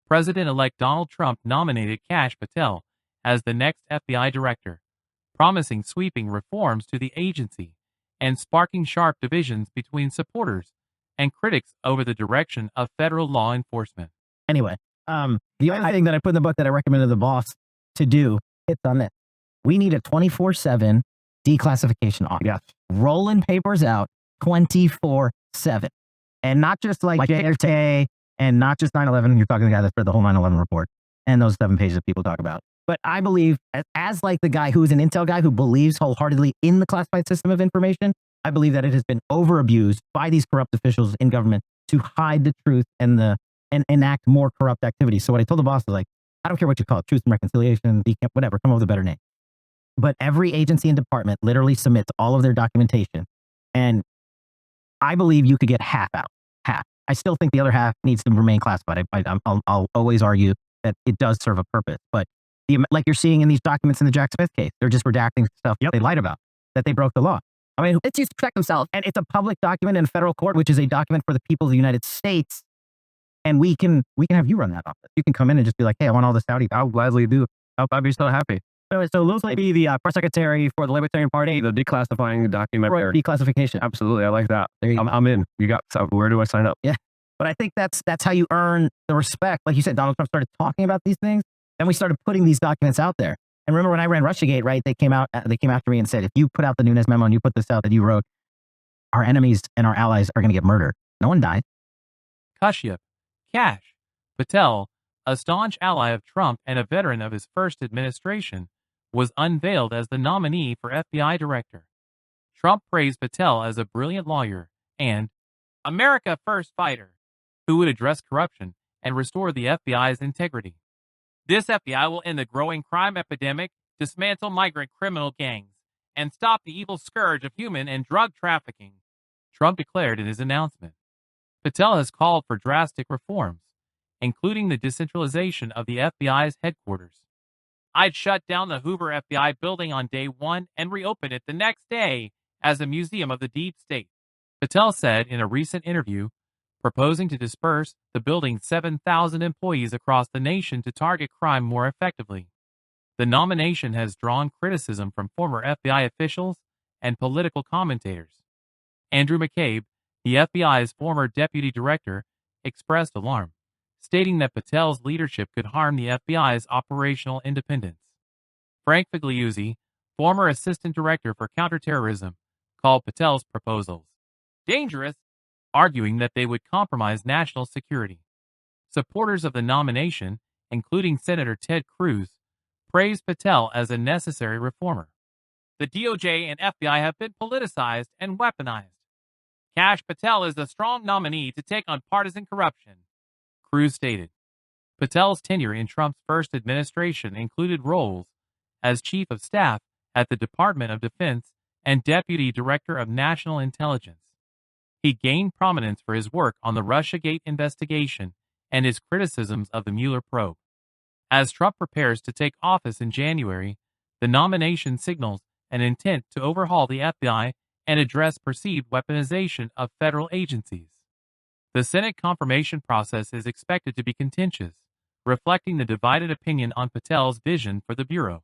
President-elect Donald Trump nominated Kash Patel as the next FBI director, promising sweeping reforms to the agency and sparking sharp divisions between supporters and critics over the direction of federal law enforcement. Anyway, the only thing that I put in the book that I recommended the boss to do hits on this. We need a 24/7 declassification audit. Yes. Rolling papers out 24/7. And not just like JFK and not just 9/11. You're talking to the guy that read the whole 9/11 report and those 7 pages that people talk about. But I believe, as like the guy who's an intel guy who believes wholeheartedly in the classified system of information, I believe that it has been over-abused by these corrupt officials in government to hide the truth and enact more corrupt activities. So what I told the boss was like, I don't care what you call it, truth and reconciliation, whatever, come up with a better name. But every agency and department literally submits all of their documentation. And I believe you could get half out, half. I still think the other half needs to remain classified. I'll always argue that it does serve a purpose. But like you're seeing in these documents in the Jack Smith case, they're just redacting stuff they lied about, that they broke the law. I mean, it's used to protect themselves. And it's a public document in federal court, which is a document for the people of the United States. And we can have you run that office. You can come in and just be like, hey, I want all this out. I'll gladly do. I'd be so happy. So Lou's like be the press secretary for the Libertarian Party. The declassifying document. Declassification. Absolutely. I like that. There you go. I'm in. So where do I sign up? Yeah. But I think that's how you earn the respect. Like you said, Donald Trump started talking about these things. Then we started putting these documents out there. And remember when I ran Russiagate, right? They came after me and said, if you put out the Nunes memo and you put this out that you wrote, our enemies and our allies are going to get murdered. No one died. Kash Patel, a staunch ally of Trump and a veteran of his first administration, was unveiled as the nominee for FBI director. Trump praised Patel as a brilliant lawyer and America First fighter who would address corruption and restore the FBI's integrity. This FBI will end the growing crime epidemic, dismantle migrant criminal gangs, and stop the evil scourge of human and drug trafficking, Trump declared in his announcement. Patel has called for drastic reforms, including the decentralization of the FBI's headquarters. I'd shut down the Hoover FBI building on day one and reopen it the next day as a museum of the deep state, Patel said in a recent interview, proposing to disperse the building's 7,000 employees across the nation to target crime more effectively. The nomination has drawn criticism from former FBI officials and political commentators. Andrew McCabe, the FBI's former deputy director, expressed alarm, stating that Patel's leadership could harm the FBI's operational independence. Frank Figliuzzi, former assistant director for counterterrorism, called Patel's proposals dangerous, arguing that they would compromise national security. Supporters of the nomination, including Senator Ted Cruz, praised Patel as a necessary reformer. The DOJ and FBI have been politicized and weaponized. Kash Patel is a strong nominee to take on partisan corruption, Cruz stated. Patel's tenure in Trump's first administration included roles as chief of staff at the Department of Defense and deputy director of national intelligence. He gained prominence for his work on the Russiagate investigation and his criticisms of the Mueller probe. As Trump prepares to take office in January, the nomination signals an intent to overhaul the FBI and address perceived weaponization of federal agencies. The Senate confirmation process is expected to be contentious, reflecting the divided opinion on Patel's vision for the Bureau.